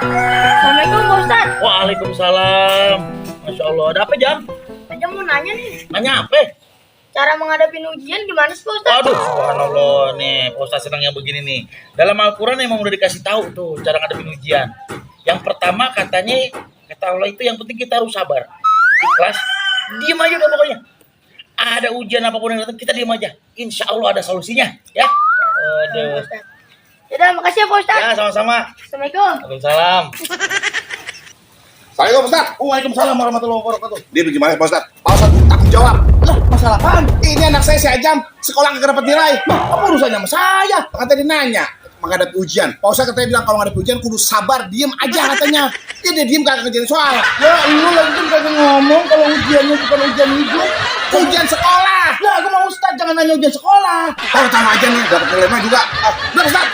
Assalamualaikum Pak Ustaz. Waalaikumsalam. Masya Allah, ada apa Jam? Aja mau nanya nih, Nanya apa? cara menghadapi ujian gimana sih Pak Ustaz? Aduh, subhanallah nih, Pak Ustaz senang yang begini nih. Dalam Al-Quran emang udah dikasih tahu tuh cara ngadepin ujian. Yang pertama katanya, kata Allah itu yang penting kita harus sabar, ikhlas, diem aja udah pokoknya. Ada ujian apapun yang datang kita diem aja. Insya Allah ada solusinya, ya. Aduh. Ustaz. Yaudah, makasih ya Pak Ustaz. Ya sama-sama. Assalamualaikum. Waalaikumsalam. Assalamualaikum Ustaz. Waalaikumsalam warahmatullahi wabarakatuh. Dia bagaimana Pak Ustaz? Pak Ustaz tanggung jawab. Lah, masalah apaan? Ini anak saya si Ajam, sekolah kagak dapat nilai. Apa urusannya sama saya? Katanya dia nanya menghadapi ujian. Pak Ustaz katanya bilang kalau menghadapi ujian kudu sabar, diem aja katanya. Dia diem kagak ngerjain soal. Ya, lu lagi kan kagak ngomong kalau ujiannya bukan ujian hidup. Ujian sekolah. Lah, aku mau Ustaz jangan nanya ujian sekolah. Oh, tahu aja nih, dapat nilai mah juga. Udah Ustaz.